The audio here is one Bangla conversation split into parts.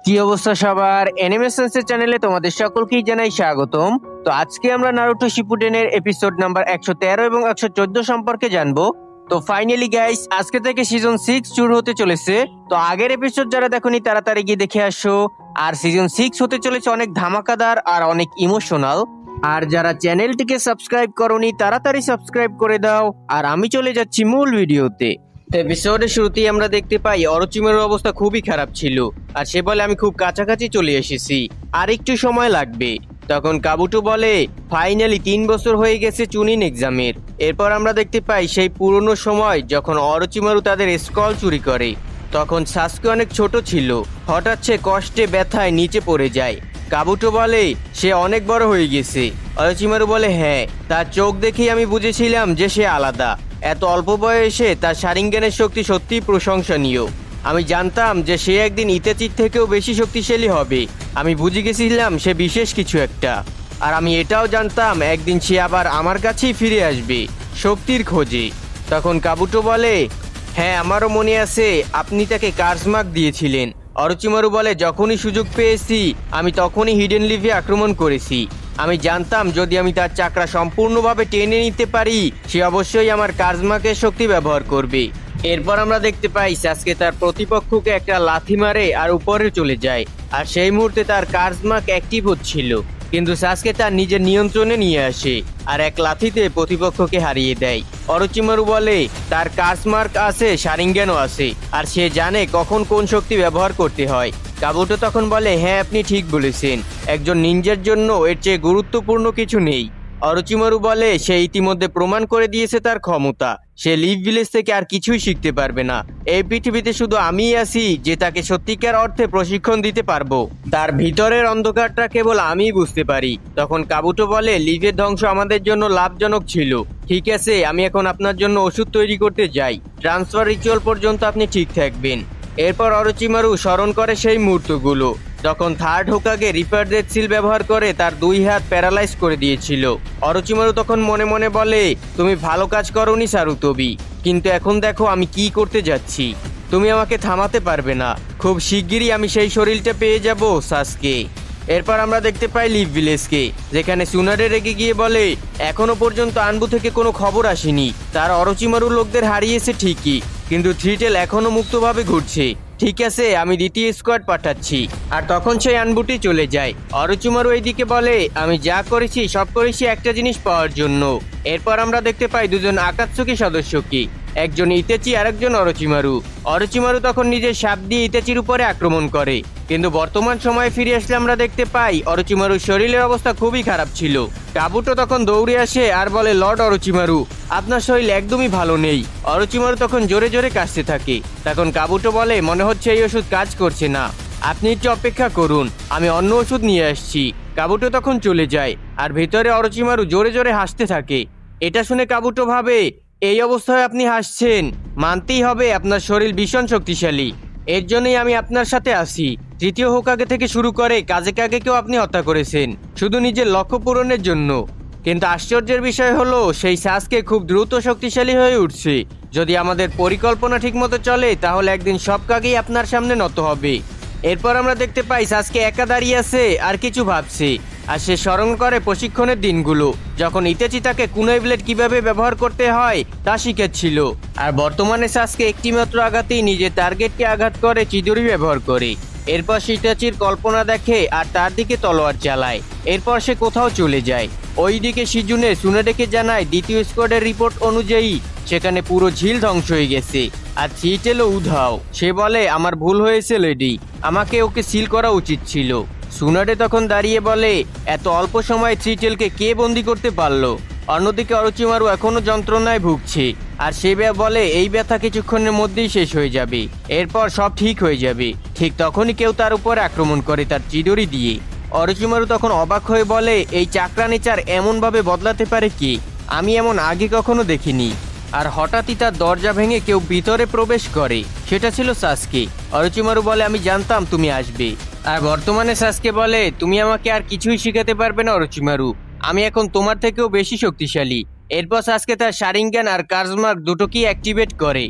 কি অবস্থা সবার, অ্যানিমেশনসের চ্যানেলে তোমাদের সকলকেই জানাই স্বাগতম। তো আজকে আমরা নারুটো শিপুডেনের এপিসোড নাম্বার 113 এবং 114 সম্পর্কে জানবো। তো ফাইনালি গাইস, আজকে থেকে সিজন 6 শুরু হতে চলেছে। তো আগের এপিসোড যারা দেখোনি তাড়াতাড়ি গিয়ে দেখে আসো। আর সিজন 6 হতে চলেছে অনেক ধামাকাদার আর অনেক ইমোশনাল। আর যারা চ্যানেলটিকে সাবস্ক্রাইব করোনি তাড়াতাড়ি সাবস্ক্রাইব করে দাও। আর আমি চলে যাচ্ছি মূল ভিডিওতে। এপিসোডের শুরুতেই আমরা দেখতে পাই অরোচিমারুর অবস্থা খুবই খারাপ ছিল, আর সে বলে আমি খুব কাছাকাছি চলে এসেছি, আর একটু সময় লাগবে। তখন কাবুটো বলে ফাইনালি 3 বছর হয়ে গেছে চুনিন এক্সামের। এরপর আমরা দেখতে পাই সেই পুরনো সময় যখন অরোচিমারু তাদের স্কল চুরি করে। তখন সাসকে অনেক ছোট ছিল, হঠাৎ সে কষ্টে ব্যথায় নিচে পড়ে যায়। কাবুটো বলে সে অনেক বড় হয়ে গেছে। অরোচিমারু বলে হ্যাঁ, তার চোখ দেখেই আমি বুঝেছিলাম যে সে আলাদা। এত অল্প বয়সে তার শারিঙ্গানের শক্তি সত্যিই প্রশংসনীয়। আমি জানতাম যে সে একদিন ইতাচির থেকেও বেশি শক্তিশালী হবে। আমি বুঝে গেছিলাম সে বিশেষ কিছু একটা। আর আমি এটাও জানতাম একদিন সে আবার আমার কাছেই ফিরে আসবে শক্তির খোঁজে। তখন কাবুটো বলে হ্যাঁ, আমারও মনে আছে আপনি তাকে কার্সমার্ক দিয়েছিলেন। অরোচিমারু বলে যখনই সুযোগ পেয়েছি আমি তখনই হিডেন লিভে আক্রমণ করেছি। আমি জানতাম যদি আমি তার চাকরা সম্পূর্ণভাবে টেনে নিতে পারি সে অবশ্যই আমার কার্সমার্কের শক্তি ব্যবহার করবে। এরপর আমরা দেখতে পাই সাসকে তার প্রতিপক্ষকে একটা লাথি মারে আর উপরে চলে যায়। আর সেই মুহূর্তে তার কার্সমার্ক অ্যাক্টিভ হচ্ছিল, কিন্তু সাসকে তার নিজের নিয়ন্ত্রণে নিয়ে আসে আর এক লাথিতে প্রতিপক্ষকে হারিয়ে দেয়। অরোচিমারু বলে তার কার্সমার্ক আছে, শারিঙ্গানও আছে, আর সে জানে কখন কোন শক্তি ব্যবহার করতে হয়। কাবুটো তখন বলে হ্যাঁ, আপনি ঠিক বলেছেন, একজন নিনজার জন্য এর চেয়ে গুরুত্বপূর্ণ কিছু নেই। অরোচিমারু বলে সে ইতিমধ্যে প্রমাণ করে দিয়েছে তার ক্ষমতা। সে লিভ ভিলেজ থেকে আর কিছুই শিখতে পারবে না। এই পৃথিবীতে শুধু আমিই আছি যে তাকে সত্যিকার অর্থে প্রশিক্ষণ দিতে পারবো। তার ভিতরের অন্ধকারটা কেবল আমিই বুঝতে পারি। তখন কাবুটো বলে লিভের ধ্বংস আমাদের জন্য লাভজনক ছিল। ঠিক আছে, আমি এখন আপনার জন্য ওষুধ তৈরি করতে যাই। ট্রান্সফার রিচুয়াল পর্যন্ত আপনি ঠিক থাকবেন। এরপর অরোচিমারু স্মরণ করে সেই মুহূর্তগুলো যখন থার্ড হোকাগে রিপার ডেথ সিল ব্যবহার করে তার 2 হাত প্যারালাইজ করে দিয়েছিল। অরোচিমারু তখন মনে মনে বলে তুমি ভালো কাজ করোনি সারুতোবি, কিন্তু এখন দেখো আমি কি করতে যাচ্ছি। তুমি আমাকে থামাতে পারবে না। খুব শিগগিরই আমি সেই শরীরটা পেয়ে যাব সাসকে। এরপর আমরা দেখতে পাই লিভ ভিলেজকে, যেখানে সুনাডে রেগে গিয়ে বলে এখনো পর্যন্ত আনবু থেকে কোনো খবর আসেনি। তার অরোচিমারু লোকদের হারিয়েছে ঠিকই, কিন্তু থ্রিটেল এখনো মুক্তভাবে ঘুরছে। ঠিক আছে, আমি দ্বিতীয় স্কোয়াড পাঠাচ্ছি। আর তখন সেই আনবুটি চলে যায়। অরোচিমারু এইদিকে বলে আমি যা করেছি সব করেছি একটা জিনিস পাওয়ার জন্য। এরপর আমরা দেখতে পাই দুজন আকাতসুকি সদস্যকে, একজন ইতাচি আর একজন অরোচিমারু। অরোচিমারু তখন নিজের সাপ দিয়ে ইতাচির উপরে আক্রমণ করে, কিন্তু বর্তমান সময়ে ফিরে আসলে আমরা দেখতে পাই অরোচিমারুর শরীরের অবস্থা খুবই খারাপ ছিল। কাবুটো তখন দৌড়ে আসে আর বলে লর্ড অরোচিমারু, আপনার শরীর একদমই ভালো নেই। অরোচিমারু তখন জোরে জোরে কাশতে থাকে। তখন কাবুটো বলে মনে হচ্ছে এই ওষুধ কাজ করছে না, আপনি একটু অপেক্ষা করুন, আমি অন্য ওষুধ নিয়ে আসছি। কাবুটো তখন চলে যায়, আর ভেতরে অরোচিমারু জোরে জোরে হাসতে থাকে। এটা শুনে কাবুটো ভাবে এই অবস্থায় আপনি হাসছেন, মানতেই হবে আপনার শরীর ভীষণ শক্তিশালী। এর জন্যই আমি আপনার সাথে আসি। তৃতীয় হোকাগে থেকে শুরু করে কাজেকাগেকেও আপনি হত্যা করেছেন শুধু নিজের লক্ষ্য পূরণের জন্য। কিন্তু আশ্চর্যের বিষয় হলো সেই সাসকে খুব দ্রুত শক্তিশালী হয়ে উঠছে। যদি আমাদের পরিকল্পনা ঠিকমতো চলে তাহলে একদিন সব কাগেই আপনার সামনে নত হবে। এরপর আমরা দেখতে পাই সাসকে একা দাঁড়িয়ে আছে আর কিছু ভাবছে, আর সে স্মরণ করে প্রশিক্ষণের দিনগুলো যখন ইতাচি তাকে কুনোই ব্লেড কিভাবে ব্যবহার করতে হয় তা শিখেছিল। আর বর্তমানে সাসকে একটিমাত্র আঘাতেই নিজের টার্গেটকে আঘাত করে চিদুরি ব্যবহার করে। এরপর সে ইতাচির কল্পনা দেখে আর তার দিকে তলোয়ার চালায়। এরপর সে কোথাও চলে যায়। ওইদিকে শিজুনে সুনাডেকে জানায় দ্বিতীয় স্কোয়াডের রিপোর্ট অনুযায়ী সেখানে পুরো ঝিল ধ্বংস হয়ে গেছে, আর থ্রিটেলও উধাও। সে বলে আমার ভুল হয়েছে লেডি, আমাকে ওকে সিল করা উচিত ছিল। সুনাডে তখন দাঁড়িয়ে বলে এত অল্প সময়ে থ্রিটেলকে কে বন্দি করতে পারলো। অন্যদিকে অরোচিমারু এখনো যন্ত্রণায় ভুগছে, আর সে বলে এই ব্যথা কিছুক্ষণের মধ্যেই শেষ হয়ে যাবে, এরপর সব ঠিক হয়ে যাবে। ঠিক তখনই কেউ তার উপর আক্রমণ করে তার চিদুরি দিয়ে। অরোচিমারু তখন অবাক হয়ে বলে এই চাকরা নেচার এমনভাবে বদলাতে পারে কি, আমি এমন আগে কখনো দেখিনি। আর হঠাৎই তার দরজা ভেঙে কেউ ভিতরে প্রবেশ করে, সেটা ছিল সাসকে। অরোচিমারু বলে আমি জানতাম তুমি আসবে। আর বর্তমানে সাসকে বলে তুমি আমাকে আর কিছুই শিখাতে পারবে না অরোচিমারু, আমি এখন তোমার থেকেও বেশি শক্তিশালী। এরপর সাসকে তার শারিঙ্গান আর কার্সমার্ক দুটোকেই অ্যাক্টিভেট করে।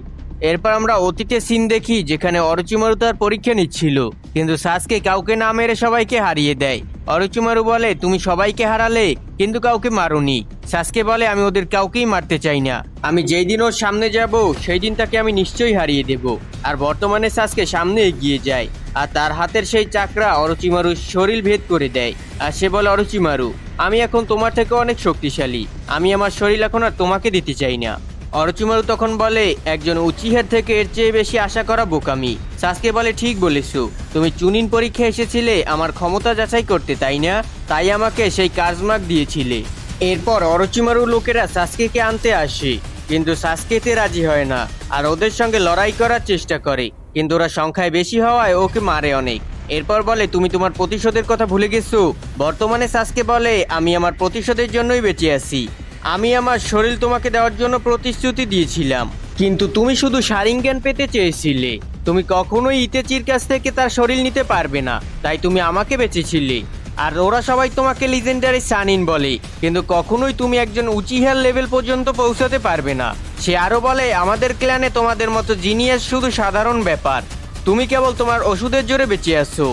এরপর আমরা অতীতে সিন দেখি যেখানে অরোচিমারু তার পরীক্ষা নিচ্ছিল, কিন্তু সাসকে কাউকে না মেরে সবাইকে হারিয়ে দেয়। অরোচিমারু বলে তুমি সবাইকে হারালে কিন্তু কাউকে মারোনি। সাসকে বলে আমি ওদের কাউকেই মারতে চাই না, আমি যেই দিন ওর সামনে যাব সেই দিন তাকে আমি নিশ্চয়ই হারিয়ে দেব। আর বর্তমানে সাসকে সামনে এগিয়ে যায় আর তার হাতের সেই চাকরা অরোচিমারুর শরীর ভেদ করে দেয়। আর সে বলে অরোচিমারু আমি এখন তোমার থেকে অনেক শক্তিশালী, আমি আমার শরীর এখন আর তোমাকে দিতে চাই না। অরোচিমারু তখন বলে একজন উচিহার থেকে এর চেয়ে বেশি আশা করা বোকামি। সাসকে বলে ঠিক বলেছো, তুমি চুনিন পরীক্ষা এসেছিলে আমার ক্ষমতা যাচাই করতে তাই না, তাই আমাকে সেই কাজমার্ক দিয়েছিলে। এরপর অরোচিমারুর লোকেরা সাসকেকে আনতে আসে, কিন্তু সাসকেতে রাজি হয় না আর ওদের সঙ্গে লড়াই করার চেষ্টা করে, কিন্তু ওরা সংখ্যায় বেশি হওয়ায় ওকে মারে অনেক। এরপর বলে তুমি তোমার প্রতিশোধের কথা ভুলে গেছো। বর্তমানে সাসকে বলে আমি আমার প্রতিশোধের জন্যই বেঁচে আছি, আমি আমার শরীর তোমাকে দেওয়ার জন্য প্রতিশ্রুতি দিয়েছিলাম, কিন্তু তুমি শুধু শারিঙ্গান পেতে চেয়েছিলে, তুমি কখনোই ইতেচির কাছ থেকে তার শরীর নিতে পারবে না, তাই তুমি আমাকে বেঁচেছিলে। আর ওরা সবাই তোমাকে লিজেন্ডারি সানিন বলে, কিন্তু কখনোই তুমি একজন উচিহার লেভেল পর্যন্ত পৌঁছাতে পারবে না। সে আরো বলে আমাদের ক্ল্যানে তোমাদের মতো জিনিয়াস শুধু সাধারণ ব্যাপার, তুমি কেবল তোমার ওষুধের জোরে বেঁচে আসছো,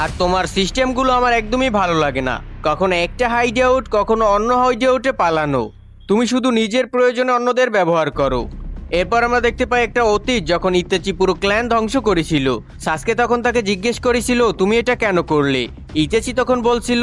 আর তোমার সিস্টেমগুলো আমার একদমই ভালো লাগে না, কখনো একটা হাইড আউট কখনো অন্য হাইড আউটে পালানো, তুমি শুধু নিজের প্রয়োজনে অন্যদের ব্যবহার করো। এরপর আমরা দেখতে পাই একটা অতীত যখন ইতেচি পুরো ক্ল্যান ধ্বংস করেছিল। সাসকে তখন তাকে জিজ্ঞেস করেছিল তুমি এটা কেন করলে। ইতেচি তখন বলছিল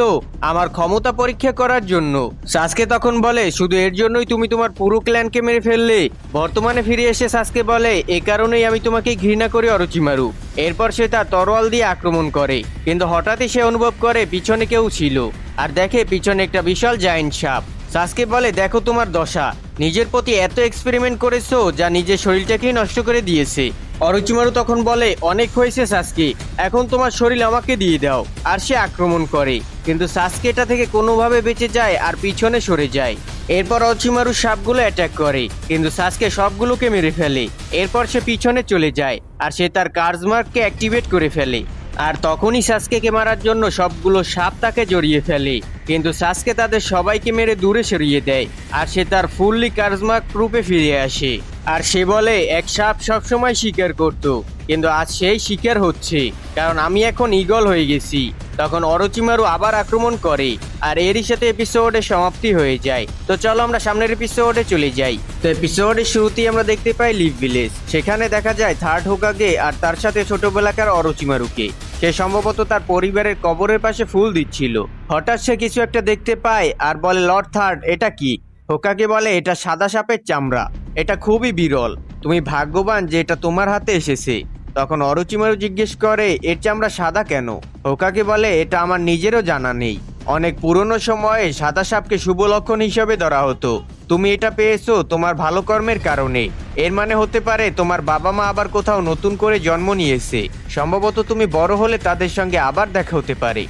আমার ক্ষমতা পরীক্ষা করার জন্য। সাসকে তখন বলে শুধু এর জন্যই তুমি তোমার পুরো ক্ল্যানকে মেরে ফেললে। বর্তমানে ফিরে এসে সাসকে বলে এ কারণেই আমি তোমাকে ঘৃণা করি অরোচিমারু। এরপর সে তার তরোয়াল দিয়ে আক্রমণ করে, কিন্তু হঠাৎই সে অনুভব করে পিছনে কেউ ছিল আর দেখে পিছনে একটা বিশাল জায়ান্ট সাপ। সাসকে বলে দেখো তোমার দশা, নিজের প্রতি এত এক্সপেরিমেন্ট করেছো যা নিজের শরীরটাকেই নষ্ট করে দিয়েছে। অরোচিমারু তখন বলে অনেক হয়েছে সাসকে, এখন তোমার শরীর আমাকে দিয়ে দাও। আর সে আক্রমণ করে, কিন্তু সাসকে এটা থেকে কোনোভাবে বেঁচে যায় আর পিছনে সরে যায়। এরপর অরোচিমারু সাপগুলো অ্যাটাক করে, কিন্তু সাসকে সবগুলোকে মেরে ফেলে। এরপর সে পিছনে চলে যায় আর সে তার কার্জমার্ককে অ্যাক্টিভেট করে ফেলে। আর তখনই সাসকেকে মারার জন্য সবগুলো সাপ তাকে জড়িয়ে ফেলে, কিন্তু সাসকে তাদের সবাইকে মেরে দূরে সরিয়ে দেয় আর সে তার ফুললি কার্জমার্ক রূপে ফিরে আসে। আর সে বলে এক সাপ সবসময় শিকার করত, কিন্তু আজ সেই শিকার হচ্ছে, কারণ আমি এখন ঈগল হয়ে গেছি। তখন অরোচিমারু আবার আক্রমণ করে আর এরই সাথে এপিসোডের সমাপ্তি হয়ে যায়। তো চলো আমরা সামনের এপিসোডে চলে যাই। তো এপিসোডের শুরুতেই আমরা দেখতে পাই লিভ ভিলেজ। সেখানে দেখা যায় থার্ড হোকাগে আর তার সাথে ছোটবেলাকার অরোচিমারুকে। সে সম্ভবত তার পরিবারের কবরের পাশে ফুল দিচ্ছিল। হঠাৎ সে কিছু একটা দেখতে পায় আর বলে লর্ড থার্ড এটা কি। হোকাগে বলে এটা সাদা সাপের চামড়া, এটা খুবই বিরল, তুমি ভাগ্যবান যে এটা তোমার হাতে এসেছে। তখন অরোচিমারু জিজ্ঞেস করে এর চামড়া সাদা কেন। হোকাগে বলে এটা আমার নিজেরও জানা নেই, অনেক পুরনো সময়ে সাদা সাপকে শুভ লক্ষণ হিসেবে ধরা হতো, তুমি এটা পেয়েছো তোমার ভালো কর্মের কারণে, এর মানে হতে পারে তোমার বাবা মা আবার কোথাও নতুন করে জন্ম নিয়েছে, সম্ভবত তুমি বড় হলে তাদের সঙ্গে আবার দেখা হতে পারে।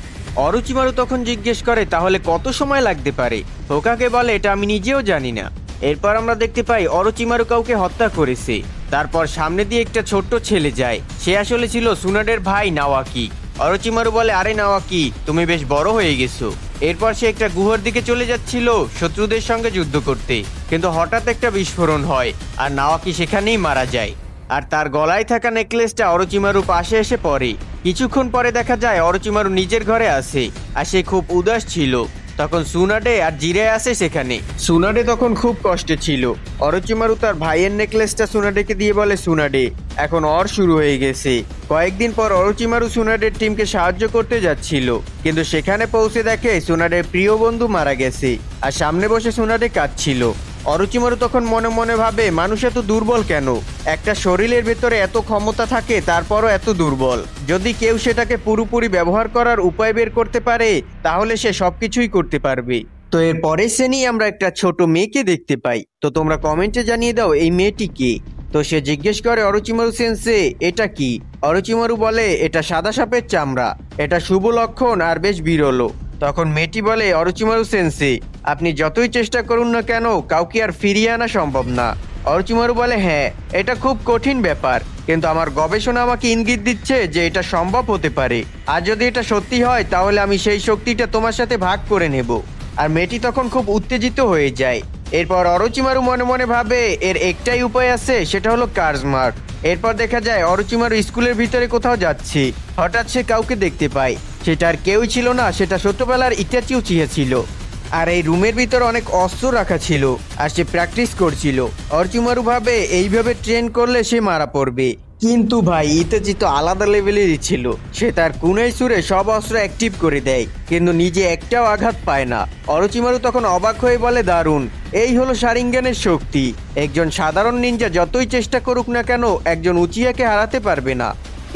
অরোচিমারু তখন জিজ্ঞেস করে তাহলে কত সময় লাগতে পারে। হোকাগে বলে এটা আমি নিজেও জানি না। এরপর আমরা দেখতে পাই অরোচিমারু কাউকে হত্যা করেছে। তারপর সামনে দিয়ে একটা ছোট্ট ছেলে যায়, সে আসলে ছিল সুনাডের ভাই নাওয়াকি। অরোচিমারু বলে আরে নাওয়াকি তুমি বেশ বড় হয়ে গেছো। এরপর সে একটা গুহার দিকে চলে যাচ্ছিল শত্রুদের সঙ্গে যুদ্ধ করতে, কিন্তু হঠাৎ একটা বিস্ফোরণ হয় আর নাওয়াকি সেখানেই মারা যায়। আর তার গলায় থাকা নেকলেসটা অরোচিমারু পাশে এসে পড়ে। কিছুক্ষণ পরে দেখা যায় অরোচিমারু নিজের ঘরে আসে আর সে খুব উদাস ছিল। তখন সুনাডে আর জিরে আসে সেখানে। সুনাডে তখন খুব কষ্টে ছিল। অরোচিমারু তার ভাইয়ের নেকলেসটা সুনাডেকে দিয়ে বলে সুনাডে এখন অর শুরু হয়ে গেছে। কয়েকদিন পর অরোচিমারু সুনাডের টিমকে সাহায্য করতে যাচ্ছিল, কিন্তু সেখানে পৌঁছে দেখে সুনাডের প্রিয় বন্ধু মারা গেছে আর সামনে বসে সুনাডে কাঁদছিল। অরোচিমারু তখন মনে মনে ভাবে মানুষ এত দুর্বল কেন, একটা শরীরের ভেতরে এত ক্ষমতা থাকে তারপরও এত দুর্বল। যদি কেউ সেটাকে পুরোপুরি ব্যবহার করার উপায় বের করতে পারে তাহলে সে সবকিছুই করতে পারবে। তো এর পরের শ্রেণী আমরা একটা ছোট মেয়েকে দেখতে পাই। তো তোমরা কমেন্টে জানিয়ে দাও এই মেয়েটি কে। তো সে জিজ্ঞেস করে অরোচিমারু সেন্সে এটা কি। অরোচিমারু বলে এটা সাদা সাপের চামড়া, এটা শুভ লক্ষণ আর বেশ বিরল। তখন মেয়েটি বলে অরোচিমারু সেন্সে আপনি যতই চেষ্টা করুন না কেন কাউকে আর ফিরিয়ে আনা সম্ভব না। অরোচিমারু বলে হ্যাঁ এটা খুব কঠিন ব্যাপার, কিন্তু আমার গবেষণা আমাকে ইঙ্গিত দিচ্ছে যে এটা সম্ভব হতে পারে। আর যদি এটা সত্যি হয় তাহলে আমি সেই শক্তিটা তোমার সাথে ভাগ করে নেব। আর মেয়েটি তখন খুব উত্তেজিত হয়ে যায়। এরপর অরোচিমারু মনে মনে ভাবে এর একটাই উপায় আছে, সেটা হলো কার্জমার্ক। এরপর দেখা যায় অরোচিমারু স্কুলের ভিতরে কোথাও যাচ্ছে, হঠাৎ সে কাউকে দেখতে পায়। সেটা আর কেউই ছিল না, সেটা ছোটবেলার ইটাচি উচিহা ছিল। আর এই রুমের ভিতর অনেক অস্ত্র রাখা ছিল আর সে প্র্যাকটিস করছিল। অরোচিমারু ভাবে এইভাবে ট্রেন করলে সে মারা পড়বে, কিন্তু ভাই ইতাচি তো আলাদা লেভেলেরই ছিল। সে তার কুনাই সুরে সব অস্ত্র অ্যাক্টিভ করে দেয়, কিন্তু নিজে একটাও আঘাত পায় না। অরোচিমারু তখন অবাক হয়ে বলে, দারুণ, এই হলো শারিঙ্গানের শক্তি। একজন সাধারণ নিনজা যতই চেষ্টা করুক না কেন একজন উচিয়াকে হারাতে পারবে না।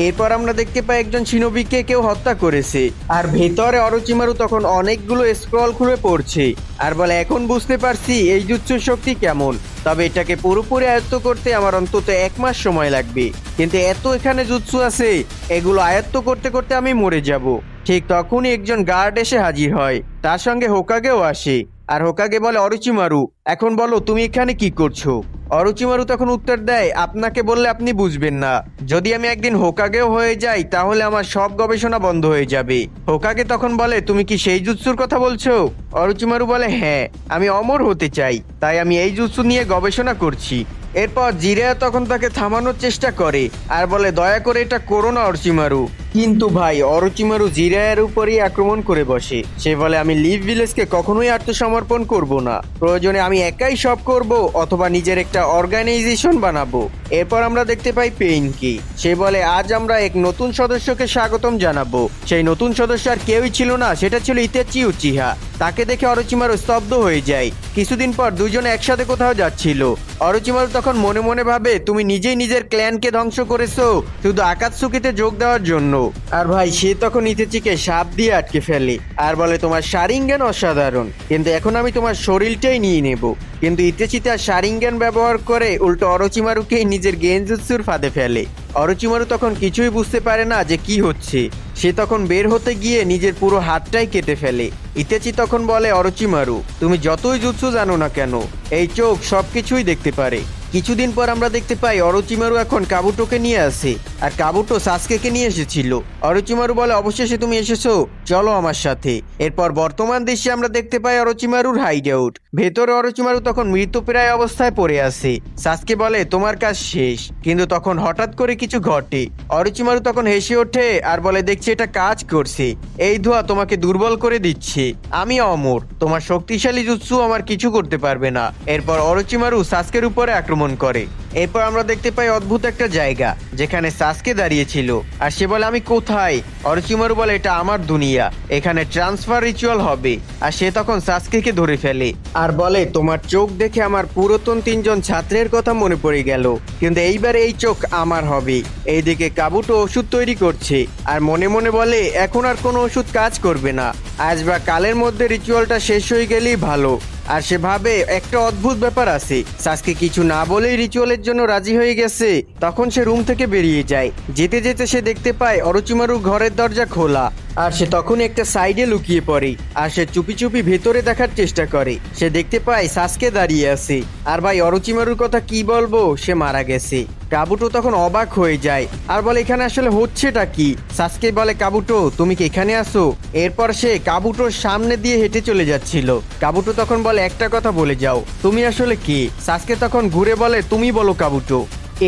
এরপর আমরা দেখতে পাই একজন শিনোবিকে কেউ হত্যা করেছে, আর ভেতরে অরোচিমারু তখন অনেকগুলো স্ক্রল খুলে পড়ছে আর বলে, এখন বুঝতে পারছি এই জুৎসুর শক্তি কেমন। তবে এটাকে পুরোপুরি আয়ত্ত করতে আমার অন্তত 1 মাস সময় লাগবে, কিন্তু এত এখানে জুৎসু আছে, এগুলো আয়ত্ত করতে করতে আমি মরে যাব। ঠিক তখনই একজন গার্ড এসে হাজির হয়, তার সঙ্গে হোকাগেও আসে। আর হোকাগে বলে, অরোচিমারু, এখন বলো তুমি এখানে কি করছো? অরোচিমারু তখন উত্তর দেয়, আপনাকে বললে আপনি বুঝবেন না। যদি আমি একদিন হোকাগেও হয়ে যাই তাহলে আমার সব গবেষণা বন্ধ হয়ে যাবে। হোকাগে তখন বলে, তুমি কি সেই জুৎসুর কথা বলছো? অরোচিমারু বলে, হ্যাঁ, আমি অমর হতে চাই, তাই আমি এই জুৎসু নিয়ে গবেষণা করছি। এরপর জিরায়া তখন তাকে থামানোর চেষ্টা করে আর বলে, দয়া করে এটা করো না অরোচিমারু। কিন্তু ভাই অরোচিমারু জিরায়ার উপরই আক্রমণ করে বসে। সে বলে, আমি লিভ ভিলেজকে কখনোই আত্মসমর্পণ করব না, প্রয়োজনে আমি একাই সব করব অথবা নিজের একটা অর্গানাইজেশন বানাবো। এরপর আমরা দেখতে পাই পেইনকে। সে বলে, আজ আমরা এক নতুন সদস্যকে স্বাগতম জানাবো। সেই নতুন সদস্য আর কেউই ছিল না, সেটা ছিল ইতাচি উচিহা। তাকে দেখে অরোচিমারু স্তব্ধ হয়ে যায়। কিছুদিন পর দুজনে একসাথে কোথাও যাচ্ছিল। অরোচিমারু তখন মনে মনে ভাবে, তুমি নিজেই নিজের ক্ল্যানকে ধ্বংস করেছো শুধু আকাতসুকিতে যোগ দেওয়ার জন্য। আর ভাই সে তখন ইতাচিকে সাপ দিয়ে আটকে ফেলে আর বলে, তোমার শারিঙ্গান অসাধারণ, কিন্তু এখন আমি তোমার শরীরটাই নিয়ে নেব। কিন্তু ইতাচি তার শারিঙ্গান ব্যবহার করে উল্টো অরোচিমারুকেই নিজের গেনজুৎসুর ফাঁদে ফেলে। অরোচিমারু তখন কিছুই বুঝতে পারে না যে কি হচ্ছে। সে তখন বের হতে গিয়ে নিজের পুরো হাতটাই কেটে ফেলে। ইতাচি তখন বলে, অরোচিমারু, তুমি যতই জুৎসু জানো না কেন, এই চোখ সবকিছুই দেখতে পারে। কিছুদিন পর আমরা দেখতে পাই অরোচিমারু এখন কাবুটোকে নিয়ে আসে, আর কাবুটো সাসকেকে নিয়ে এসেছিল। অরোচিমারু বলে, অবশেষে তুমি এসেছো, চলো আমার সাথে। এরপর বর্তমান দৃশ্যে আমরা দেখতে পাই অরোচিমারুর হাইড আউট। ভেতরে অরোচিমারু তখন মৃতপ্রায় অবস্থায় পড়ে আছে। সাসকে বলে, তোমার কাজ শেষ। কিন্তু তখন হঠাৎ করে কিছু ঘটে। অরোচিমারু তখন হেসে ওঠে আর বলে, দেখছি এটা কাজ করছে। এই ধোঁয়া তোমাকে দুর্বল করে দিচ্ছে। আমি অমর, তোমার শক্তিশালী জুৎসু আমার কিছু করতে পারবে না। এরপর অরোচিমারু সাসকের উপরে আক্রমণ করে। এরপর আমরা দেখতে পাই অদ্ভুত একটা জায়গা যেখানে সাসকে দাঁড়িয়েছিল, আর সে বলে, আমি কোথায়? অরোচিমারু বলে, এটা আমার দুনিয়া, এখানে ট্রান্সফার রিচুয়াল হবে। আর সে তখন সাসকেকে ধরে ফেলে আর বলে, তোমার চোখ দেখে আমার পুরাতন 3জন ছাত্রের কথা মনে পড়ে গেল, কিন্তু এইবার এই চোখ আমার হবে। এইদিকে কাবুটো ওষুধ তৈরি করছে আর মনে মনে বলে, এখন আর কোনো ওষুধ কাজ করবে না, আজ বা কালের মধ্যে রিচুয়ালটা শেষ হয়ে গেলেই ভালো। আর সে ভাবে একটা অদ্ভুত ব্যাপার আছে, সাসকে কিছু না বলেই রিচুয়ালের জন্য রাজি হয়ে গেছে। তখন সে রুম থেকে বেরিয়ে যায়। যেতে যেতে সে দেখতে পায় অরোচিমারুর ঘরের দরজা খোলা, আর সে তখন একটা সাইডে লুকিয়ে পড়ে। আর সে চুপি চুপি ভেতরে দেখার চেষ্টা করে। সে দেখতে পায় সাসকে দাঁড়িয়ে আছে। আর ভাই অরোচিমারুর কথা কি বলবো, সে মারা গেছে। কাবুটো তখন অবাক হয়ে যায় আর বলে, এখানে আসলে হচ্ছেটা কি? সাসকে বলে, কাবুটো তুমি কি এখানে আসো? এরপর সে কাবুটোর সামনে দিয়ে হেঁটে চলে যাচ্ছিল। কাবুটো তখন বলে, একটা কথা বলে যাও, তুমি আসলে কে? সাসকে তখন ঘুরে বলে, তুমি বলো কাবুটো।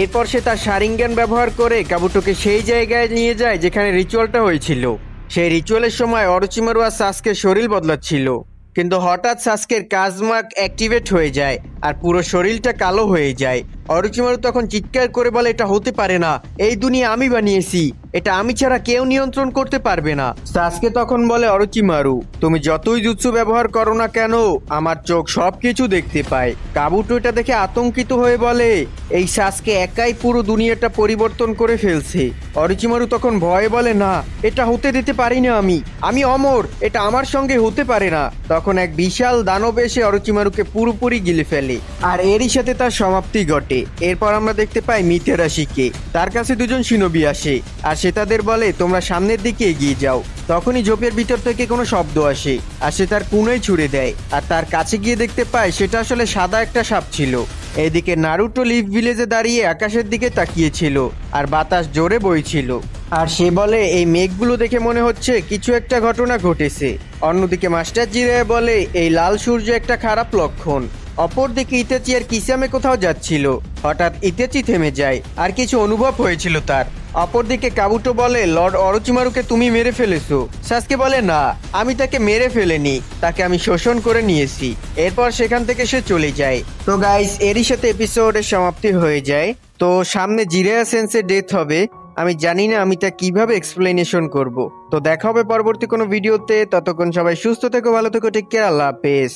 এরপর সে তার শারিঙ্গান ব্যবহার করে কাবুটোকে সেই জায়গায় নিয়ে যায় যেখানে রিচুয়ালটা হয়েছিল। সেই রিচুয়ালের সময় অরোচিমারু আর সাসকের শরীর বদলাচ্ছিল, কিন্তু হঠাৎ সাসকের কাজমার্ক অ্যাক্টিভেট হয়ে যায় আর পুরো শরীরটা কালো হয়ে যায়। অরোচিমারু তখন চিৎকার করে বলে, এটা হতে পারে না, এই দুনিয়া আমি বানিয়েছি, এটা আমি ছাড়া কেউ নিয়ন্ত্রণ করতে পারবে না। সাসকে তখন বলে, অরোচিমারু তুমি যতই জুৎসু ব্যবহার করো না কেন, আমার চোখ সবকিছু দেখতে পায়। কাবুটো এটা দেখে আতঙ্কিত হয়ে বলে, এই সাসকে একাই পুরো দুনিয়াটা পরিবর্তন করে ফেলছে। অরোচিমারু তখন ভয়ে বলে, না, এটা হতে দিতে পারি না, আমি অমর, এটা আমার সঙ্গে হতে পারে না। তখন এক বিশাল দানব এসে অরোচিমারুকে পুরোপুরি গিলে ফেলে, আর এরই সাথে তার সমাপ্তি ঘটে। এরপর আমরা দেখতে পাই মিতেরাশিকে। তার কাছে দুজন শিনোবি আসে আর সে তাদের বলে, তোমরা সামনের দিকে এগিয়ে যাও। তখনই ঝোপের ভিতর থেকে কোনো শব্দ আসে আর সে তার কুনোই ছুঁড়ে দেয়। আর তার কাছে গিয়ে দেখতে পায় সেটা আসলে সাদা একটা সাপ ছিল। এদিকে নারুটো লিভ ভিলেজে দাঁড়িয়ে আকাশের দিকে তাকিয়েছিল আর বাতাস জোরে বইছিল। আর সে বলে, এই মেঘগুলো দেখে মনে হচ্ছে কিছু একটা ঘটনা ঘটেছে। অন্যদিকে মাস্টার জিরায়া বলে, এই লাল সূর্য একটা খারাপ লক্ষণ। অপরদিকে ইতাচি আর কিসামে কোথাও যাচ্ছিল। হঠাৎ ইতাচি থেমে যায় আর কিছু অনুভব হয়েছিল তার। অপরদিকে কাবুটো বলে, লর্ড অরোচিমারুকে তুমি মেরে ফেলেছো। সাসকে বলে, না, আমি তাকে মেরে ফেলিনি, তাকে আমি শোষণ করে নিয়েছি। এরপর সেখান থেকে সে চলে যায়। তো গাইস, এরই সাথে এপিসোডের সমাপ্তি হয়ে যায়। তো সামনে জিরায়া সেন্সের ডেথ হবে, আমি জানি না আমি তা কিভাবে এক্সপ্লেনেশন করব। তো দেখা হবে পরবর্তী কোনো ভিডিওতে। ততক্ষণ সবাই সুস্থ থেকো, ভালো থেকো, টেক কেয়ার, আল্লাহ হাফেজ।